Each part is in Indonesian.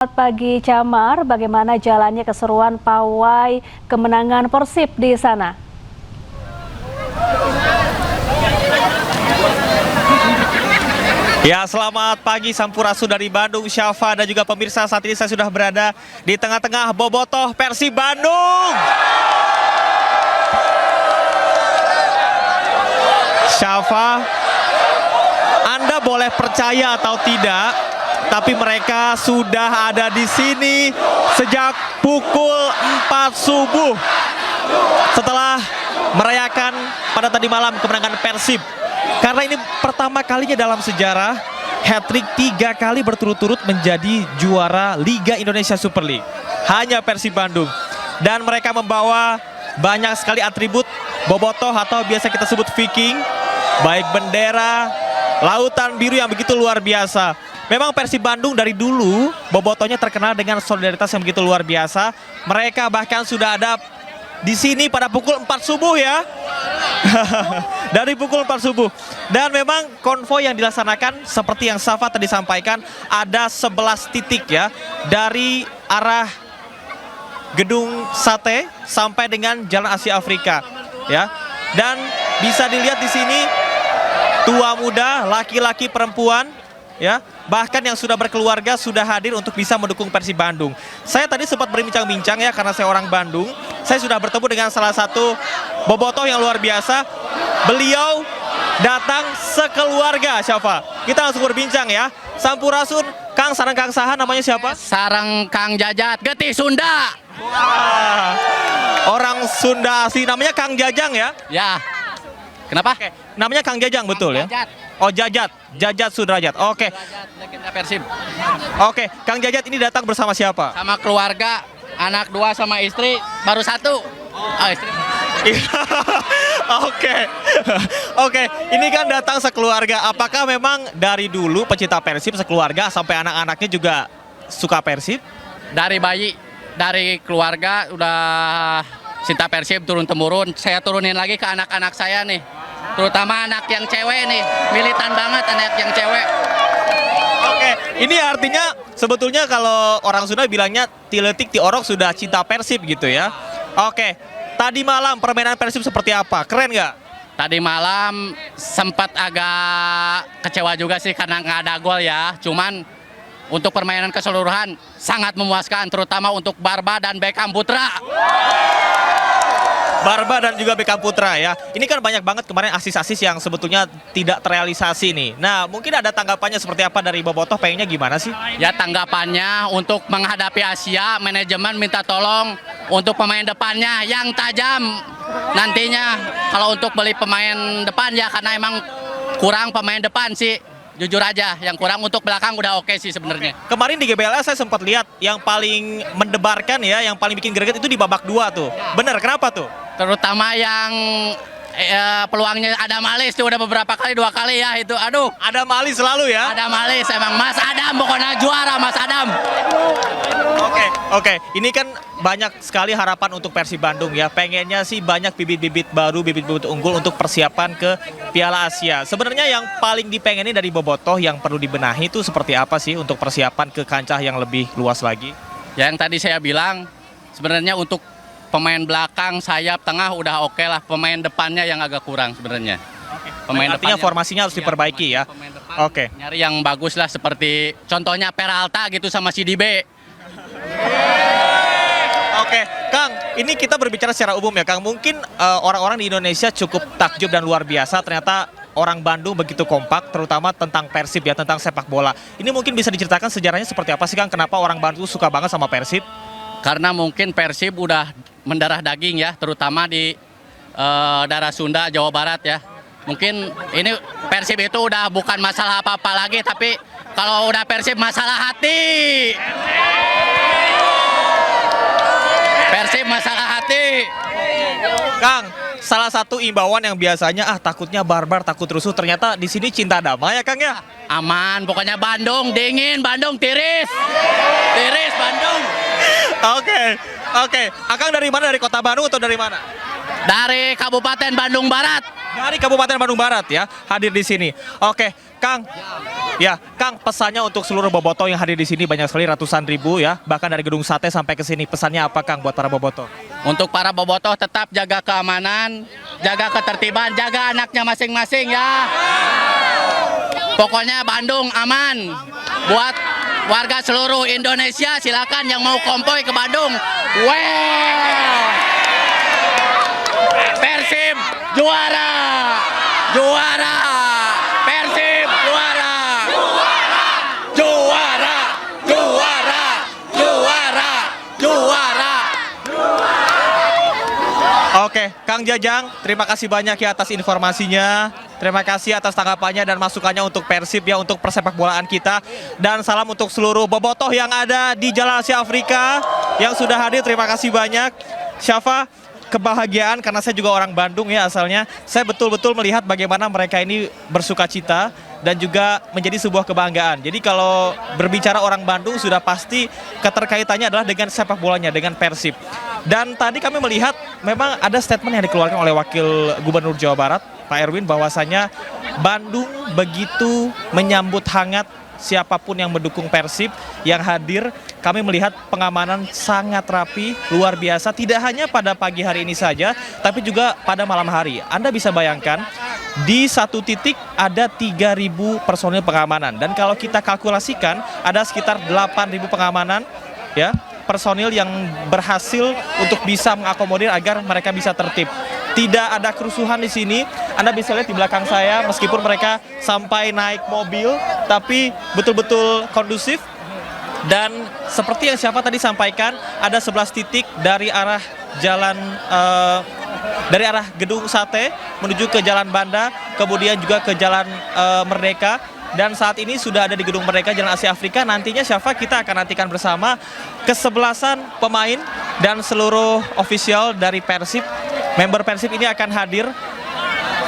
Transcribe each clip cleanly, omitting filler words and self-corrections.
Selamat pagi Camar, bagaimana jalannya keseruan pawai kemenangan Persib di sana? Ya, selamat pagi Sampurasun dari Bandung, Syafa dan juga pemirsa. Saat ini saya sudah berada di tengah-tengah bobotoh Persib Bandung. Syafa, Anda boleh percaya atau tidak, tapi mereka sudah ada di sini sejak pukul 4 subuh setelah merayakan pada tadi malam kemenangan Persib. Karena ini pertama kalinya dalam sejarah hat-trick 3 kali berturut-turut menjadi juara Liga Indonesia Super League. Hanya Persib Bandung. Dan mereka membawa banyak sekali atribut bobotoh atau biasa kita sebut Viking. Baik bendera, lautan biru yang begitu luar biasa. Memang Persib Bandung dari dulu bobotohnya terkenal dengan solidaritas yang begitu luar biasa. Mereka bahkan sudah ada di sini pada pukul 4 subuh ya. Dari pukul 4 subuh. Dan memang konvoy yang dilaksanakan seperti yang Safa tadi sampaikan, ada 11 titik ya, dari arah Gedung Sate sampai dengan Jalan Asia Afrika ya. Dan bisa dilihat di sini tua muda, laki-laki, perempuan ya, bahkan yang sudah berkeluarga sudah hadir untuk bisa mendukung Persib Bandung. Saya tadi sempat berbincang-bincang ya, karena saya orang Bandung. Saya sudah bertemu dengan salah satu bobotoh yang luar biasa. Beliau datang sekeluarga, Syafa. Kita langsung berbincang ya. Sampurasun, Kang, sareng Kang Saha, namanya siapa? Sarang Kang Jajat, Getih Sunda. Wah, orang Sunda asli, namanya Kang Jajang ya? Ya. Kenapa? Oke, namanya Kang Jajang, betul ya? Jajat. Oh, Jajat, Jajat Sudrajat. Oke. Jajat, legenda Persib. Oke, Kang Jajat ini datang bersama siapa? Sama keluarga, anak 2 sama istri, baru 1. Oh, istri. Oke, oke. Ini kan datang sekeluarga. Apakah memang dari dulu pecinta Persib sekeluarga sampai anak-anaknya juga suka Persib? Dari bayi, dari keluarga udah cinta Persib turun-temurun. Saya turunin lagi ke anak-anak saya nih. Terutama anak yang cewek nih, militan banget anak yang cewek. Oke, ini artinya sebetulnya kalau orang Sunda bilangnya tiletik ti orok sudah cinta Persib gitu ya. Oke, tadi malam permainan Persib seperti apa? Keren nggak? Tadi malam sempat agak kecewa juga sih karena nggak ada gol ya. Cuman untuk permainan keseluruhan sangat memuaskan, terutama untuk Barba dan Beckham Putra. Barba dan juga Beckham Putra ya. Ini kan banyak banget kemarin asis-asis yang sebetulnya tidak terrealisasi nih. Nah, mungkin ada tanggapannya seperti apa dari bobotoh, pengennya gimana sih? Ya, tanggapannya untuk menghadapi Asia, manajemen minta tolong untuk pemain depannya yang tajam nantinya. Kalau untuk beli pemain depan ya, karena emang kurang pemain depan sih. Jujur aja, yang kurang. Untuk belakang udah oke sih sebenarnya. Kemarin di GBLA saya sempat lihat yang paling mendebarkan ya, yang paling bikin greget itu di babak 2 tuh. Bener, kenapa tuh? Terutama yang peluangnya ada Malis tuh udah beberapa kali, 2 kali ya itu. Aduh, Ada Mali selalu ya? ada Malis emang. Mas Adam pokoknya juara, Mas Adam. Oke. Ini kan banyak sekali harapan untuk Persib Bandung ya. Pengennya sih banyak bibit-bibit baru, bibit-bibit unggul untuk persiapan ke Piala Asia. Sebenarnya yang paling dipengenin dari bobotoh yang perlu dibenahi itu seperti apa sih untuk persiapan ke kancah yang lebih luas lagi? Yang tadi saya bilang, sebenarnya untuk pemain belakang, sayap, tengah udah oke lah. Pemain depannya yang agak kurang sebenarnya. Artinya depannya- formasinya harus iya, diperbaiki ya. pemain depan Oke. Nyari yang bagus lah, seperti contohnya Peralta gitu sama si Dibe. Oke, Kang, ini kita berbicara secara umum ya, Kang. Mungkin orang-orang di Indonesia cukup takjub dan luar biasa. Ternyata orang Bandung begitu kompak, terutama tentang Persib ya, tentang sepak bola. Ini mungkin bisa diceritakan sejarahnya seperti apa sih, Kang? Kenapa orang Bandung suka banget sama Persib? Karena mungkin Persib udah mendarah daging ya, terutama di daerah Sunda, Jawa Barat ya. Mungkin ini Persib itu udah bukan masalah apa-apa lagi, tapi kalau udah Persib masalah hati. Persib masalah hati. Kang, salah satu imbauan yang biasanya takutnya barbar, takut rusuh, ternyata di sini cinta damai ya, Kang ya? Aman, pokoknya Bandung dingin, Bandung tiris. Tiris Bandung. Oke. Akang dari mana? Dari kota Bandung atau dari mana? Dari Kabupaten Bandung Barat. Dari Kabupaten Bandung Barat ya, hadir di sini. Oke, Kang. Ya, Kang, pesannya untuk seluruh bobotoh yang hadir di sini banyak sekali ratusan ribu ya, bahkan dari Gedung Sate sampai ke sini. Pesannya apa, Kang, buat para bobotoh? Untuk para bobotoh tetap jaga keamanan, jaga ketertiban, jaga anaknya masing-masing ya. Pokoknya Bandung aman. Buat warga seluruh Indonesia silakan yang mau konvoy ke Bandung. Persib juara. Juara. Persib juara. Juara. Juara. Juara. Juara. Oke, Kang Jajang, terima kasih banyak ya atas informasinya. Terima kasih atas tanggapannya dan masukannya untuk Persib ya, untuk persepak bolaan kita. Dan salam untuk seluruh bobotoh yang ada di Jalan Asia Afrika yang sudah hadir. Terima kasih banyak. Syafa, kebahagiaan karena saya juga orang Bandung ya asalnya. Saya betul-betul melihat bagaimana mereka ini bersuka cita dan juga menjadi sebuah kebanggaan. Jadi kalau berbicara orang Bandung sudah pasti keterkaitannya adalah dengan sepak bolanya, dengan Persib. Dan tadi kami melihat memang ada statement yang dikeluarkan oleh Wakil Gubernur Jawa Barat, Pak Erwin, bahwasanya Bandung begitu menyambut hangat siapapun yang mendukung Persib yang hadir. Kami melihat pengamanan sangat rapi, luar biasa, tidak hanya pada pagi hari ini saja, tapi juga pada malam hari. Anda bisa bayangkan, di satu titik ada 3.000 personil pengamanan. Dan kalau kita kalkulasikan, ada sekitar 8.000 pengamanan, ya, personil yang berhasil untuk bisa mengakomodir agar mereka bisa tertib. Tidak ada kerusuhan di sini. Anda bisa lihat di belakang saya, meskipun mereka sampai naik mobil, tapi betul-betul kondusif. Dan seperti yang Syafa tadi sampaikan, ada 11 titik dari arah jalan dari arah Gedung Sate menuju ke Jalan Banda, kemudian juga ke Jalan Merdeka. Dan saat ini sudah ada di Gedung Merdeka Jalan Asia Afrika. Nantinya Syafa, kita akan nantikan bersama kesebelasan pemain dan seluruh ofisial dari Persib. Member Persib ini akan hadir.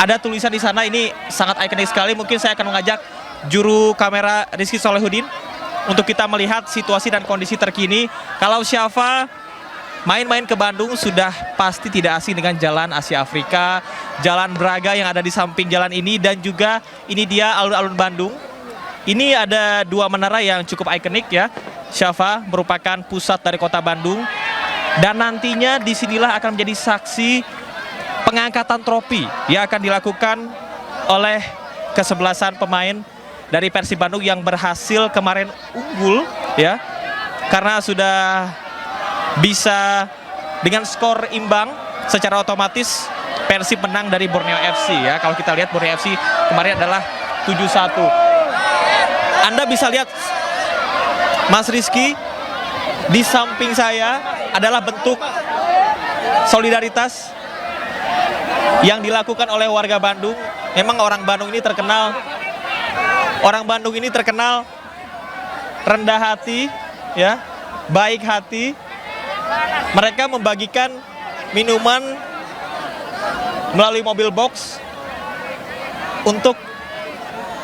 Ada tulisan di sana, ini sangat ikonik sekali. Mungkin saya akan mengajak juru kamera Rizky Solehudin untuk kita melihat situasi dan kondisi terkini. Kalau Syafa main-main ke Bandung sudah pasti tidak asing dengan Jalan Asia Afrika, Jalan Braga yang ada di samping jalan ini, dan juga ini dia alun-alun Bandung. Ini ada dua menara yang cukup ikonik ya, Syafa, merupakan pusat dari kota Bandung. Dan nantinya disinilah akan menjadi saksi pengangkatan trofi yang akan dilakukan oleh kesebelasan pemain dari Persib Bandung yang berhasil kemarin unggul ya, karena sudah bisa dengan skor imbang. Secara otomatis Persib menang dari Borneo FC ya. Kalau kita lihat Borneo FC kemarin adalah 7-1. Anda bisa lihat Mas Rizky di samping saya adalah bentuk solidaritas yang dilakukan oleh warga Bandung. Memang orang Bandung ini terkenal rendah hati ya, baik hati. Mereka membagikan minuman melalui mobil box untuk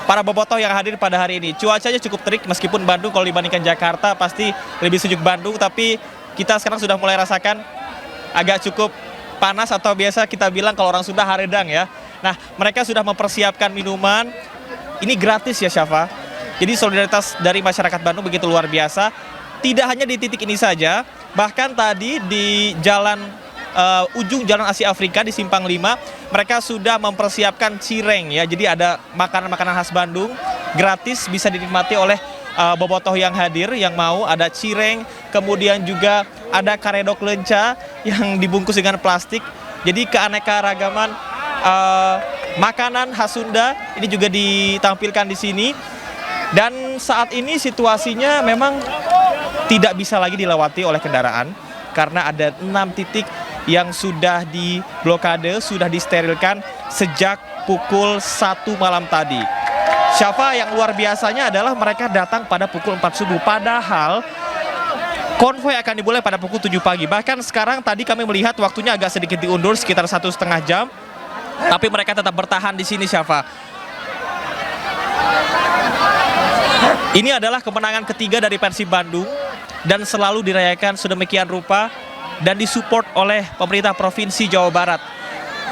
para bobotoh yang hadir pada hari ini. Cuacanya cukup terik, meskipun Bandung kalau dibandingkan Jakarta pasti lebih sejuk Bandung, tapi kita sekarang sudah mulai rasakan agak cukup panas, atau biasa kita bilang kalau orang Sunda haredang ya. Nah, mereka sudah mempersiapkan minuman. Ini gratis ya, Syafa. Jadi solidaritas dari masyarakat Bandung begitu luar biasa. Tidak hanya di titik ini saja, bahkan tadi di jalan ujung Jalan Asia Afrika di Simpang 5, mereka sudah mempersiapkan cireng ya. Jadi ada makanan-makanan khas Bandung gratis bisa dinikmati oleh bobotoh yang hadir yang mau. Ada cireng, kemudian juga ada karedok lenca yang dibungkus dengan plastik. Jadi keanekaragaman makanan khas Sunda ini juga ditampilkan di sini. Dan saat ini situasinya memang tidak bisa lagi dilewati oleh kendaraan karena ada 6 titik yang sudah diblokade, sudah disterilkan sejak pukul 1 malam tadi. Syafa, yang luar biasanya adalah mereka datang pada pukul 4 subuh, padahal konvoy akan dimulai pada pukul 7 pagi. Bahkan sekarang tadi kami melihat waktunya agak sedikit diundur sekitar 1,5 jam, tapi mereka tetap bertahan di sini, Syafa. Ini adalah kemenangan ketiga dari Persib Bandung dan selalu dirayakan sedemikian rupa dan disupport oleh pemerintah Provinsi Jawa Barat.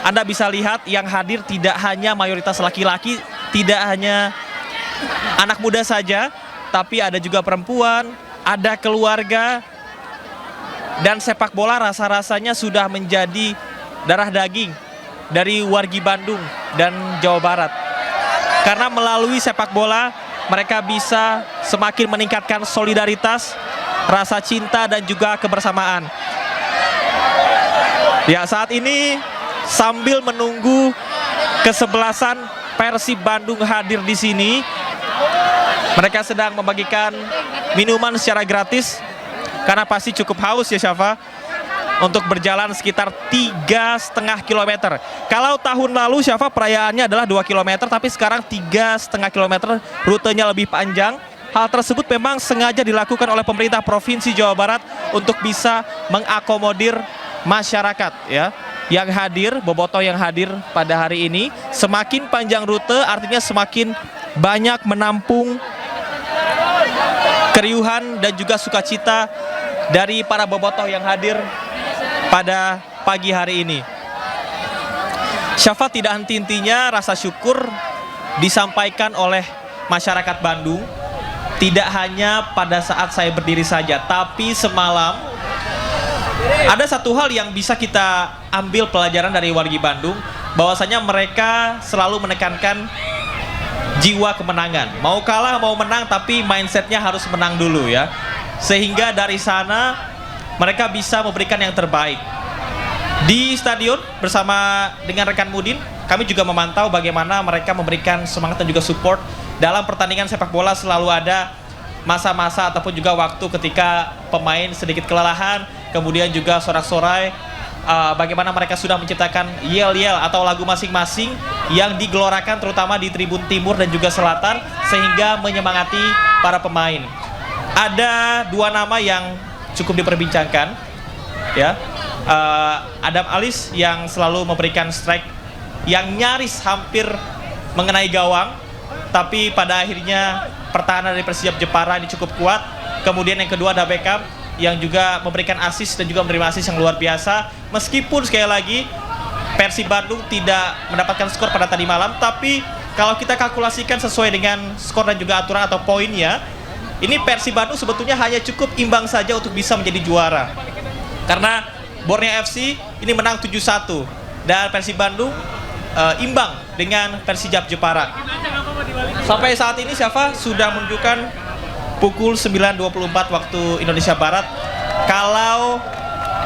Anda bisa lihat yang hadir tidak hanya mayoritas laki-laki, tidak hanya anak muda saja, tapi ada juga perempuan, ada keluarga, dan sepak bola rasa-rasanya sudah menjadi darah daging dari wargi Bandung dan Jawa Barat. Karena melalui sepak bola, mereka bisa semakin meningkatkan solidaritas, rasa cinta, dan juga kebersamaan. Ya, saat ini sambil menunggu kesebelasan Persib Bandung hadir di sini, mereka sedang membagikan minuman secara gratis karena pasti cukup haus ya Syafa, untuk berjalan sekitar 3,5 kilometer. Kalau tahun lalu Syafa perayaannya adalah 2 kilometer, tapi sekarang 3,5 kilometer, rutenya lebih panjang. Hal tersebut memang sengaja dilakukan oleh pemerintah Provinsi Jawa Barat untuk bisa mengakomodir masyarakat ya yang hadir, bobotoh yang hadir pada hari ini. Semakin panjang rute artinya semakin banyak menampung keriuhan dan juga sukacita dari para bobotoh yang hadir pada pagi hari ini. Syafa, tidak henti-hentinya rasa syukur disampaikan oleh masyarakat Bandung. Tidak hanya pada saat saya berdiri saja, tapi semalam ada satu hal yang bisa kita ambil pelajaran dari wargi Bandung, bahwasanya mereka selalu menekankan jiwa kemenangan. Mau kalah mau menang, tapi mindsetnya harus menang dulu ya. Sehingga dari sana mereka bisa memberikan yang terbaik. Di stadion bersama dengan rekan Mudin, kami juga memantau bagaimana mereka memberikan semangat dan juga support. Dalam pertandingan sepak bola selalu ada masa-masa ataupun juga waktu ketika pemain sedikit kelelahan, kemudian juga sorak-sorai, bagaimana mereka sudah menciptakan yel-yel atau lagu masing-masing yang digelorakan terutama di tribun timur dan juga selatan, sehingga menyemangati para pemain. Ada dua nama yang cukup diperbincangkan ya, Adam Alis yang selalu memberikan strike yang nyaris hampir mengenai gawang, tapi pada akhirnya pertahanan dari Persijap Jepara ini cukup kuat. Kemudian yang kedua ada Beckham yang juga memberikan assist dan juga menerima assist yang luar biasa. Meskipun sekali lagi Persib Bandung tidak mendapatkan skor pada tadi malam, tapi kalau kita kalkulasikan sesuai dengan skor dan juga aturan atau poinnya, ini Persib Bandung sebetulnya hanya cukup imbang saja untuk bisa menjadi juara. Karena Borneo FC ini menang 7-1 dan Persib Bandung imbang dengan Persijap Jepara. Sampai saat ini Syafa sudah menunjukkan pukul 9.24 waktu Indonesia Barat. Kalau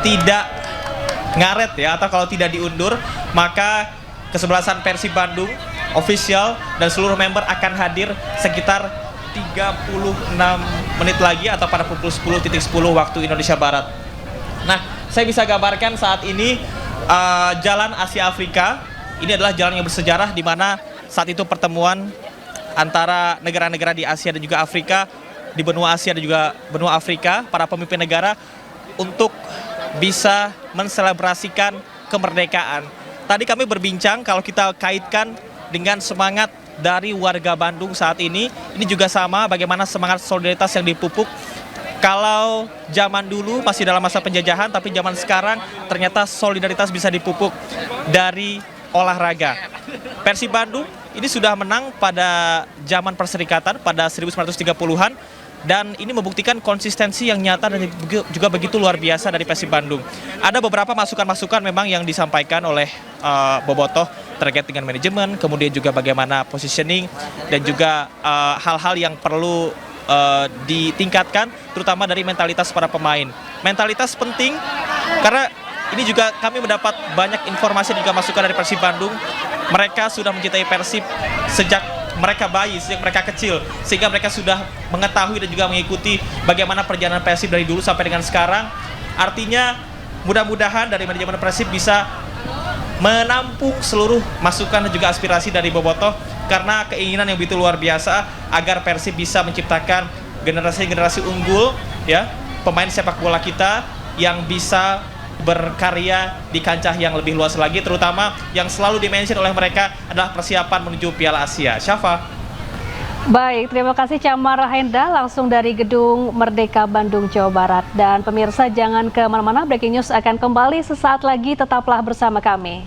tidak ngaret ya, atau kalau tidak diundur, maka kesebelasan Persib Bandung official dan seluruh member akan hadir sekitar 36 menit lagi atau pada pukul 10.10 waktu Indonesia Barat. Nah, saya bisa gambarkan saat ini Jalan Asia Afrika ini adalah jalan yang bersejarah, di mana saat itu pertemuan antara negara-negara di Asia dan juga Afrika, di benua Asia dan juga benua Afrika, para pemimpin negara untuk bisa menselebrasikan kemerdekaan. Tadi kami berbincang, kalau kita kaitkan dengan semangat dari warga Bandung saat ini juga sama, bagaimana semangat solidaritas yang dipupuk. Kalau zaman dulu masih dalam masa penjajahan, tapi zaman sekarang ternyata solidaritas bisa dipupuk dari olahraga. Persib Bandung ini sudah menang pada zaman perserikatan pada 1930-an, dan ini membuktikan konsistensi yang nyata dan juga begitu luar biasa dari Persib Bandung. Ada beberapa masukan-masukan memang yang disampaikan oleh bobotoh terkait dengan manajemen, kemudian juga bagaimana positioning dan juga hal-hal yang perlu ditingkatkan, terutama dari mentalitas para pemain. Mentalitas penting karena ini juga kami mendapat banyak informasi dan juga masukan dari Persib Bandung. Mereka sudah mencintai Persib sejak mereka bayi, sejak mereka kecil, sehingga mereka sudah mengetahui dan juga mengikuti bagaimana perjalanan Persib dari dulu sampai dengan sekarang. Artinya mudah-mudahan dari manajemen Persib bisa menampung seluruh masukan dan juga aspirasi dari bobotoh, karena keinginan yang begitu luar biasa agar Persib bisa menciptakan generasi-generasi unggul ya, pemain sepak bola kita yang bisa berkarya di kancah yang lebih luas lagi, terutama yang selalu dimention oleh mereka adalah persiapan menuju Piala Asia. Syafa. Baik, terima kasih Camar Hendra langsung dari Gedung Merdeka Bandung, Jawa Barat. Dan pemirsa jangan kemana-mana, breaking news akan kembali sesaat lagi, tetaplah bersama kami.